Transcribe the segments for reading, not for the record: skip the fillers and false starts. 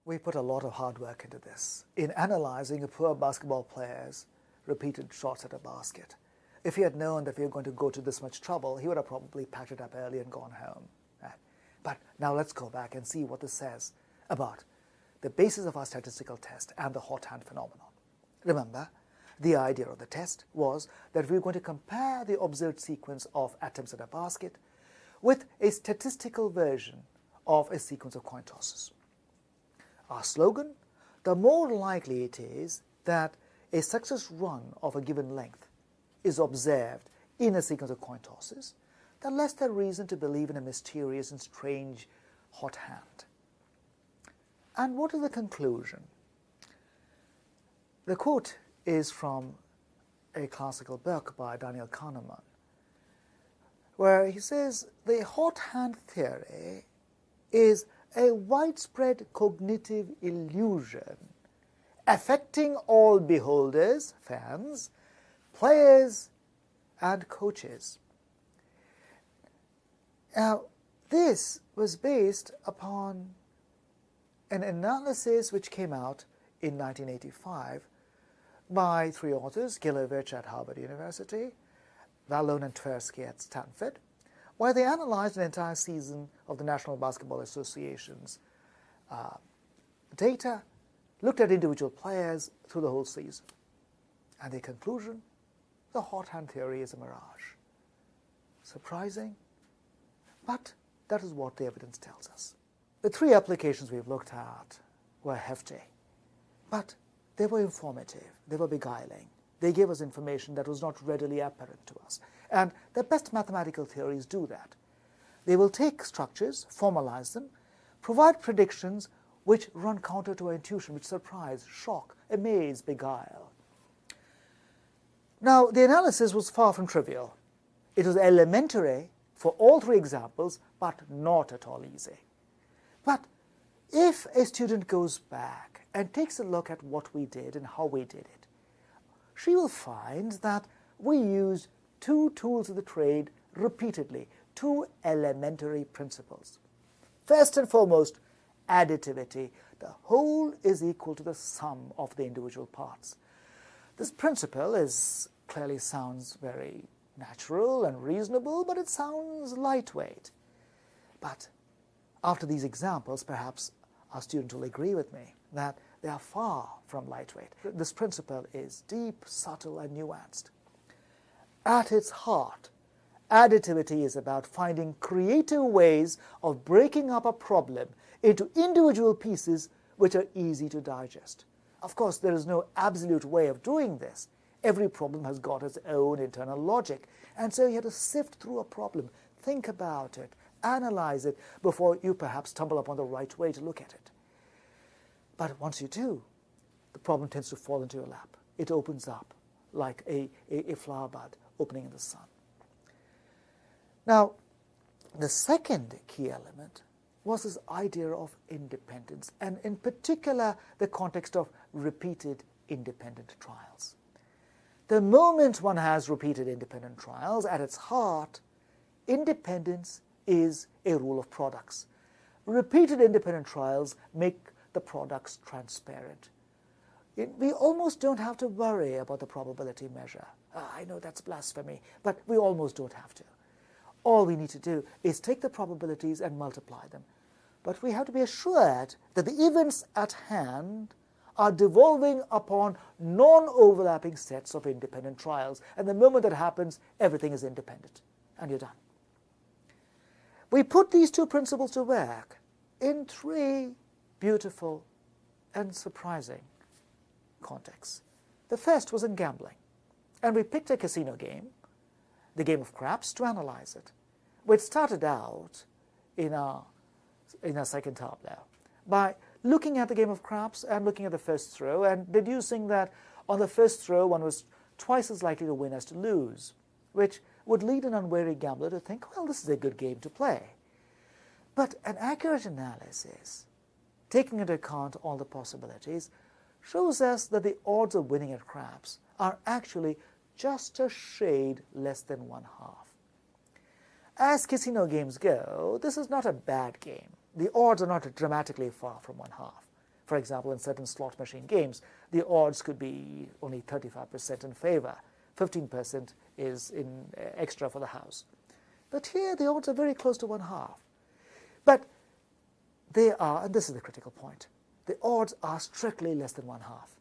We put a lot of hard work into this, in analyzing a poor basketball player's repeated shots at a basket. If he had known that we were going to go to this much trouble, he would have probably packed it up early and gone home. Right? But now let's go back and see what this says about the basis of our statistical test and the hot hand phenomenon. Remember, the idea of the test was that we were going to compare the observed sequence of attempts at a basket with a statistical version of a sequence of coin tosses. Our slogan: the more likely it is that a success run of a given length is observed in a sequence of coin tosses, the less the reason to believe in a mysterious and strange hot hand. And what is the conclusion? The quote is from a classical book by Daniel Kahneman, where he says the hot hand theory is a widespread cognitive illusion affecting all beholders, fans, players, and coaches. Now, this was based upon an analysis which came out in 1985 by three authors, Gilovich at Harvard University, Vallone and Tversky at Stanford, where they analyzed an entire season of the National Basketball Association's data, looked at individual players through the whole season. And the conclusion: the hot hand theory is a mirage. Surprising, but that is what the evidence tells us. The three applications we've looked at were hefty, but they were informative, they were beguiling. They gave us information that was not readily apparent to us. And the best mathematical theories do that. They will take structures, formalize them, provide predictions which run counter to our intuition, which surprise, shock, amaze, beguile. Now, the analysis was far from trivial. It was elementary for all three examples, but not at all easy. But if a student goes back and takes a look at what we did and how we did it, she will find that we used two tools of the trade repeatedly, two elementary principles. First and foremost, additivity. The whole is equal to the sum of the individual parts. This principle clearly sounds very natural and reasonable, but it sounds lightweight. But after these examples, perhaps our student will agree with me that they are far from lightweight. This principle is deep, subtle, and nuanced. At its heart, additivity is about finding creative ways of breaking up a problem into individual pieces which are easy to digest. Of course, there is no absolute way of doing this. Every problem has got its own internal logic, and so you have to sift through a problem, think about it, analyze it, before you perhaps stumble upon the right way to look at it. But once you do, the problem tends to fall into your lap. It opens up like a flower bud opening in the sun. Now, the second key element was this idea of independence, and in particular, the context of repeated independent trials. The moment one has repeated independent trials, at its heart, independence is a rule of products. Repeated independent trials make the products transparent. We almost don't have to worry about the probability measure. I know that's blasphemy, but we almost don't have to. All we need to do is take the probabilities and multiply them. But we have to be assured that the events at hand are devolving upon non-overlapping sets of independent trials. And the moment that happens, everything is independent, and you're done. We put these two principles to work in three beautiful and surprising contexts. The first was in gambling, and we picked a casino game, the game of craps, to analyze it. We started out in our second tableau by looking at the game of craps and looking at the first throw and deducing that on the first throw one was twice as likely to win as to lose, which would lead an unwary gambler to think, well, this is a good game to play. But an accurate analysis, taking into account all the possibilities, shows us that the odds of winning at craps are actually just a shade less than 1/2. As casino games go, this is not a bad game. The odds are not dramatically far from 1/2. For example, in certain slot machine games, the odds could be only 35% in favor, 15% is in extra for the house. But here the odds are very close to 1/2. But they are, and this is the critical point, the odds are strictly less than 1/2.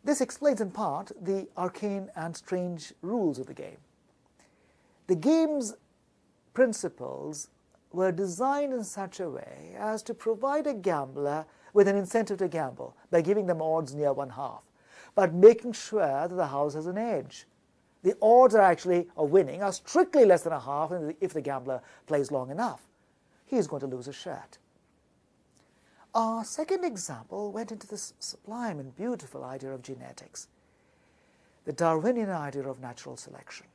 This explains in part the arcane and strange rules of the game. The game's principles were designed in such a way as to provide a gambler with an incentive to gamble by giving them odds near 1/2, but making sure that the house has an edge. The odds are actually of winning are strictly less than 1/2, and if the gambler plays long enough, he is going to lose his shirt. Our second example went into this sublime and beautiful idea of genetics, the Darwinian idea of natural selection,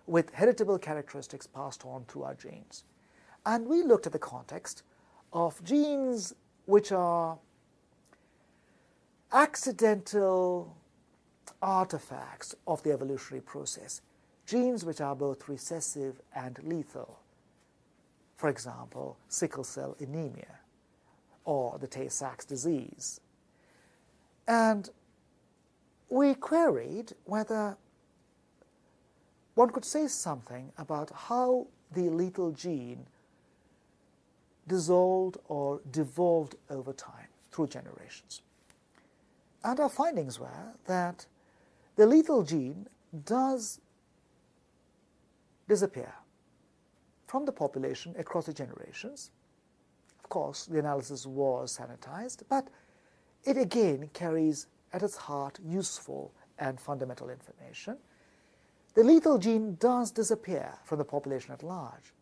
with heritable characteristics passed on through our genes. And we looked at the context of genes which are accidental artifacts of the evolutionary process, genes which are both recessive and lethal. For example, sickle cell anemia or the Tay-Sachs disease. And we queried whether one could say something about how the lethal gene dissolved or devolved over time through generations. And our findings were that the lethal gene does disappear from the population across the generations. Of course, the analysis was sanitized, but it again carries at its heart useful and fundamental information. The lethal gene does disappear from the population at large,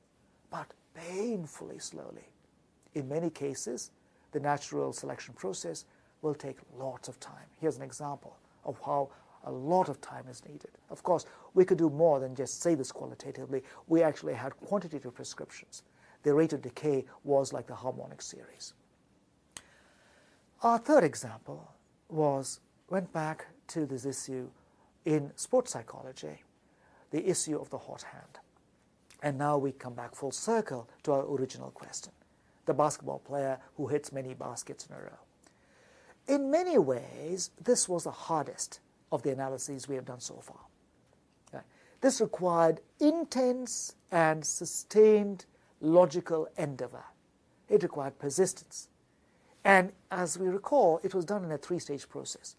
but painfully slowly. In many cases, the natural selection process will take lots of time. Here's an example of how a lot of time is needed. Of course, we could do more than just say this qualitatively. We actually had quantitative prescriptions. The rate of decay was like the harmonic series. Our third example went back to this issue in sports psychology, the issue of the hot hand. And now we come back full circle to our original question, the basketball player who hits many baskets in a row. In many ways, this was the hardest of the analyses we have done so far. This required intense and sustained logical endeavor. It required persistence. And as we recall, it was done in a 3-stage process,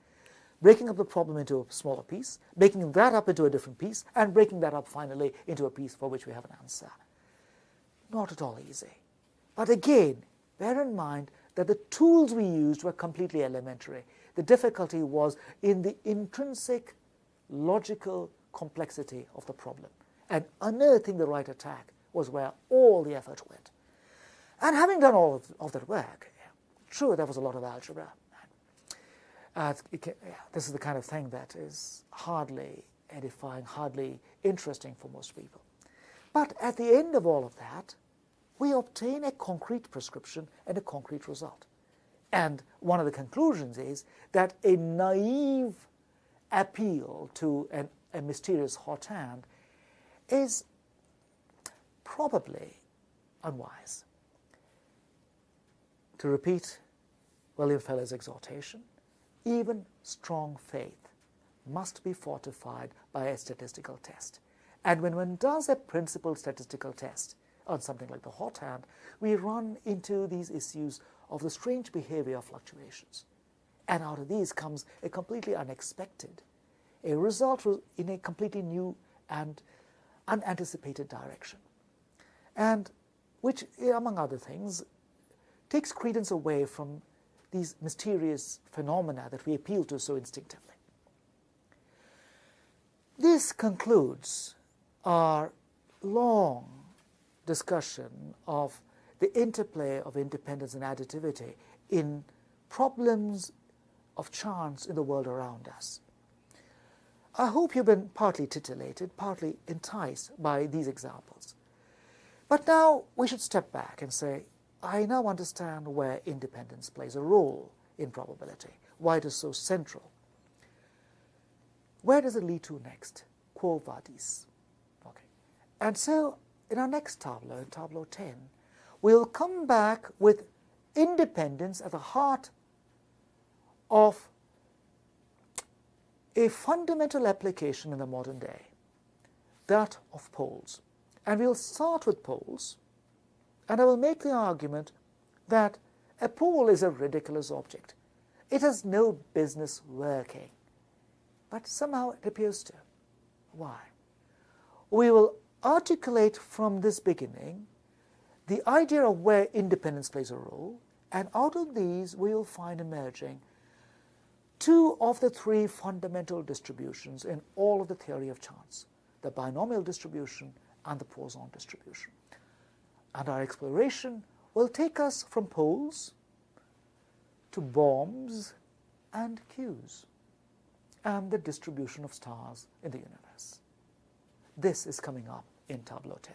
breaking up the problem into a smaller piece, breaking that up into a different piece, and breaking that up finally into a piece for which we have an answer. Not at all easy. But again, bear in mind that the tools we used were completely elementary. The difficulty was in the intrinsic logical complexity of the problem. And unearthing the right attack was where all the effort went. And having done all of that work, true, there was a lot of algebra. This is the kind of thing that is hardly edifying, hardly interesting for most people. But at the end of all of that, we obtain a concrete prescription and a concrete result. And one of the conclusions is that a naive appeal to a mysterious hot hand is probably unwise. To repeat William Feller's exhortation, even strong faith must be fortified by a statistical test. And when one does a principled statistical test on something like the hot hand, we run into these issues of the strange behavior of fluctuations. And out of these comes a completely unexpected, a result in a completely new and unanticipated direction. And which, among other things, takes credence away from these mysterious phenomena that we appeal to so instinctively. This concludes our long discussion of the interplay of independence and additivity in problems of chance in the world around us. I hope you've been partly titillated, partly enticed by these examples. But now we should step back and say, I now understand where independence plays a role in probability, why it is so central. Where does it lead to next? Quo vadis? Okay. And so in our next tableau, in Tableau 10, we'll come back with independence at the heart of a fundamental application in the modern day, that of poles. And we'll start with poles, and I will make the argument that a pole is a ridiculous object. It has no business working, but somehow it appears to. Why? We will articulate from this beginning the idea of where independence plays a role, and out of these we will find emerging two of the three fundamental distributions in all of the theory of chance, the binomial distribution and the Poisson distribution. And our exploration will take us from poles to bombs and Qs and the distribution of stars in the universe. This is coming up in Tableau 10.